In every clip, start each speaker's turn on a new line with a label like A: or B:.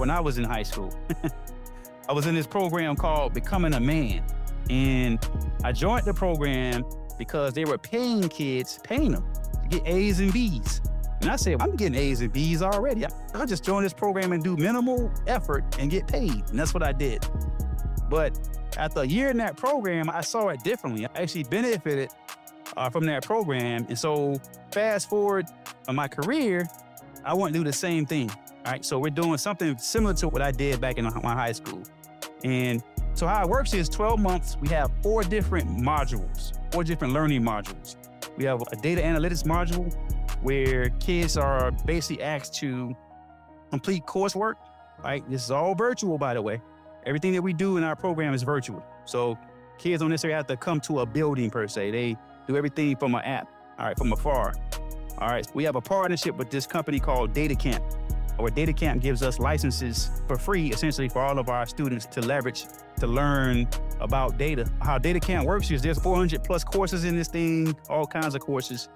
A: when I was in high school. I was in this program called Becoming a Man. And I joined the program because they were paying them to get A's and B's. And I said, I'm getting A's and B's already. I'll just join this program and do minimal effort and get paid. And that's what I did. But after a year in that program, I saw it differently. I actually benefited from that program. And so fast forward in my career, I want to do the same thing. All right. So we're doing something similar to what I did back in my high school. And so how it works is 12 months, we have 4 different modules, 4 different learning modules. We have a data analytics module where kids are basically asked to complete coursework, right? This is all virtual, by the way. Everything that we do in our program is virtual. So kids don't necessarily have to come to a building per se. They do everything from an app, all right, from afar. All right, we have a partnership with this company called DataCamp, where DataCamp gives us licenses for free, essentially for all of our students to leverage, to learn about data. How DataCamp works is there's 400 plus courses in this thing, all kinds of courses.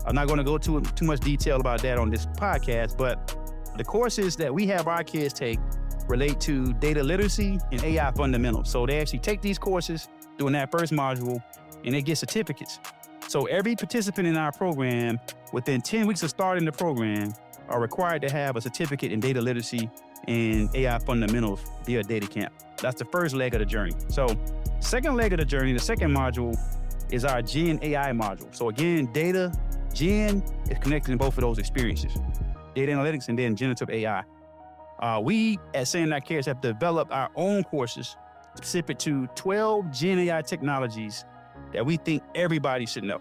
A: I'm not gonna go too much detail about that on this podcast, but the courses that we have our kids take relate to data literacy and AI fundamentals. So they actually take these courses during that first module and they get certificates. So every participant in our program, within 10 weeks of starting the program, are required to have a certificate in data literacy and AI fundamentals via DataCamp. That's the first leg of the journey. So second leg of the journey, the second module is our GenAI module. So again, data, Gen is connected in both of those experiences, data analytics and then generative AI. We at Saying Cares have developed our own courses specific to 12 GenAI technologies that we think everybody should know.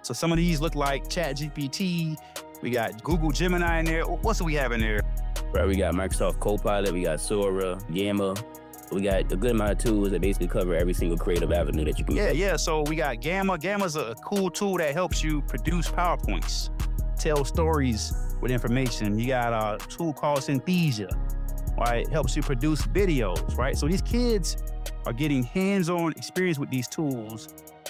A: So some of these look like ChatGPT. We got Google Gemini in there. What do we have in there?
B: Right, we got Microsoft Copilot, we got Sora, Gamma. We got a good amount of tools that basically cover every single creative avenue that you can.
A: Yeah. So we got Gamma. Gamma's a cool tool that helps you produce PowerPoints, tell stories with information. You got a tool called Synthesia, right? It helps you produce videos, right? So these kids are getting hands-on experience with these tools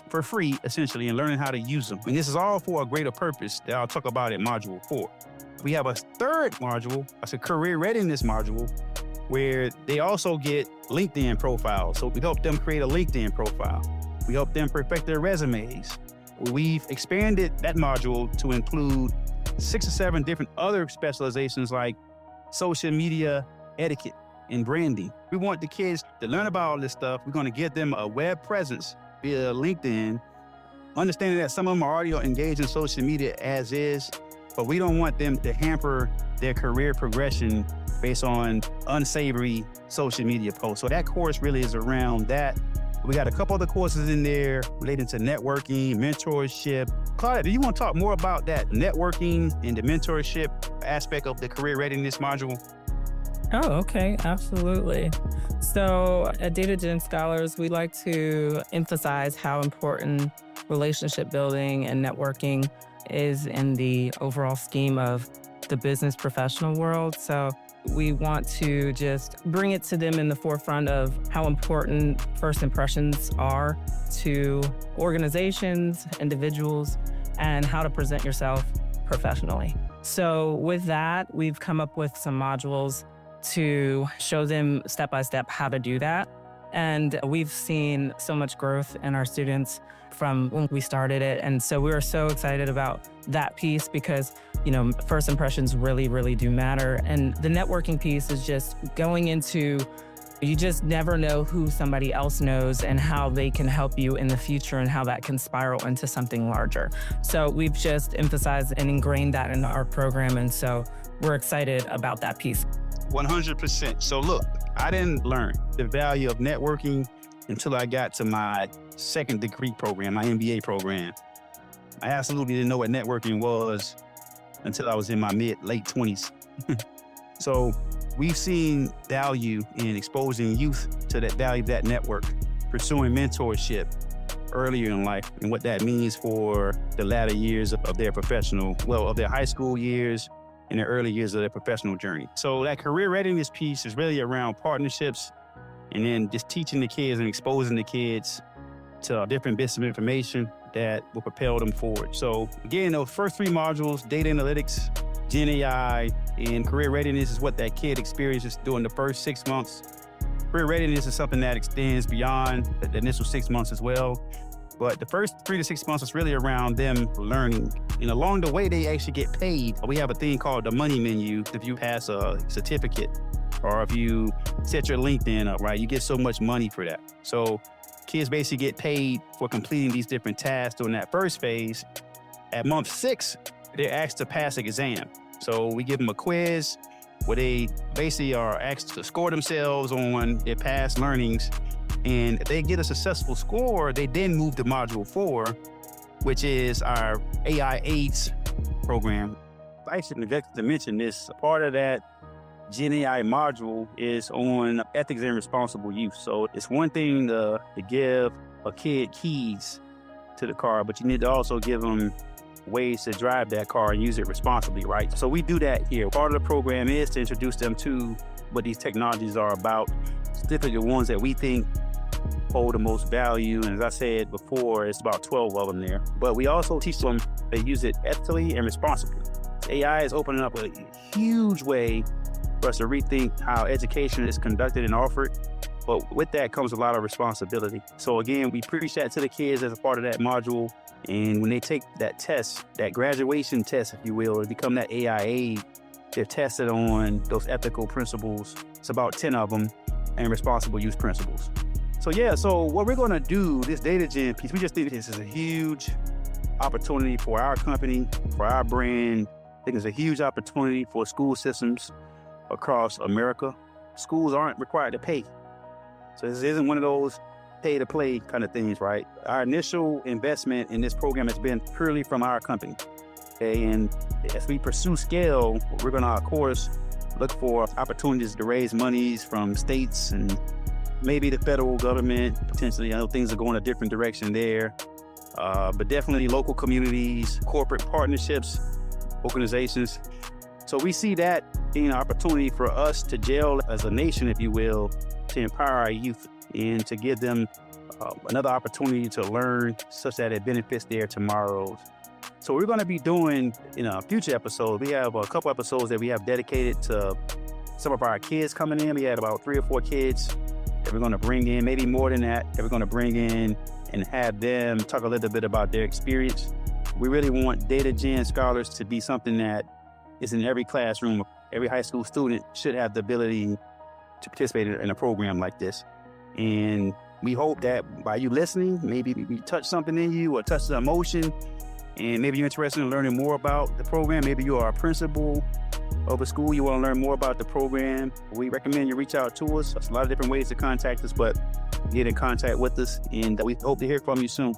A: for free, essentially, and learning how to use them. And this is all for a greater purpose that I'll talk about in Module 4. We have a third module, that's a career readiness module, where they also get LinkedIn profiles. So we help them create a LinkedIn profile. We help them perfect their resumes. We've expanded that module to include 6 or 7 different other specializations like social media etiquette and branding. We want the kids to learn about all this stuff. We're going to give them a web presence via LinkedIn, understanding that some of them are already engaged in social media as is, but we don't want them to hamper their career progression based on unsavory social media posts. So that course really is around that. We got a couple other courses in there relating to networking, mentorship. Claudia, do you want to talk more about that networking and the mentorship aspect of the career readiness module?
C: Oh, okay. Absolutely. So at DataGen Scholars, we like to emphasize how important relationship building and networking is in the overall scheme of the business professional world. So we want to just bring it to them in the forefront of how important first impressions are to organizations, individuals, and how to present yourself professionally. So with that, we've come up with some modules to show them step-by-step how to do that. And we've seen so much growth in our students from when we started it. And so we were so excited about that piece because, first impressions really, really do matter. And the networking piece is just going into, you just never know who somebody else knows and how they can help you in the future and how that can spiral into something larger. So we've just emphasized and ingrained that in our program. And so we're excited about that piece.
A: 100%. So look, I didn't learn the value of networking until I got to my second degree program, my MBA program. I absolutely didn't know what networking was until I was in my late 20s. So we've seen value in exposing youth to that value of that network, pursuing mentorship earlier in life and what that means for the latter years of their of their high school years in the early years of their professional journey. So that career readiness piece is really around partnerships and then just teaching the kids and exposing the kids to different bits of information that will propel them forward. So again, those first 3 modules, data analytics, GenAI, And career readiness is what that kid experiences during the first 6 months. Career readiness is something that extends beyond the initial 6 months as well. But the first 3 to 6 months is really around them learning. And along the way, they actually get paid. We have a thing called the money menu. If you pass a certificate or if you set your LinkedIn up, right, you get so much money for that. So kids basically get paid for completing these different tasks during that first phase. At month 6, they're asked to pass an exam. So we give them a quiz where they basically are asked to score themselves on their past learnings. And if they get a successful score, they then move to module 4, which is our AI AIDS program. I should neglected to mention this. Part of that GenAI module is on ethics and responsible use. So it's one thing to give a kid keys to the car, but you need to also give them ways to drive that car and use it responsibly, right? So we do that here. Part of the program is to introduce them to what these technologies are about, specifically the ones that we think hold the most value. And as I said before, it's about 12 of them there. But we also teach them to use it ethically and responsibly. AI is opening up a huge way for us to rethink how education is conducted and offered. But with that comes a lot of responsibility. So again, we preach that to the kids as a part of that module. And when they take that test, that graduation test, if you will, to become that AAIA, they're tested on those ethical principles. It's about 10 of them, and responsible use principles. So what we're going to do, this DataGen piece, we just think this is a huge opportunity for our company, for our brand. I think it's a huge opportunity for school systems across America. Schools aren't required to pay. So this isn't one of those pay-to-play kind of things, right? Our initial investment in this program has been purely from our company. Okay? And as we pursue scale, we're going to, of course, look for opportunities to raise monies from states and maybe the federal government. Potentially, I know things are going a different direction there. But definitely local communities, corporate partnerships, organizations. So we see that being an opportunity for us to gel as a nation, if you will, to empower our youth and to give them another opportunity to learn such that it benefits their tomorrows. So we're going to be doing in a future episode, we have a couple episodes that we have dedicated to some of our kids coming in. We had about 3 or 4 kids that we're going to bring in, maybe more than that we're going to bring in and have them talk a little bit about their experience. We really want DataGen Scholars to be something that is in every classroom. Every high school student should have the ability to participate in a program like this. And we hope that by you listening, maybe we touch something in you or touch the emotion, and maybe you're interested in learning more about the program. Maybe you are a principal of a school, you want to learn more about the program. We recommend you reach out to us. There's a lot of different ways to contact us, but get in contact with us, and we hope to hear from you soon.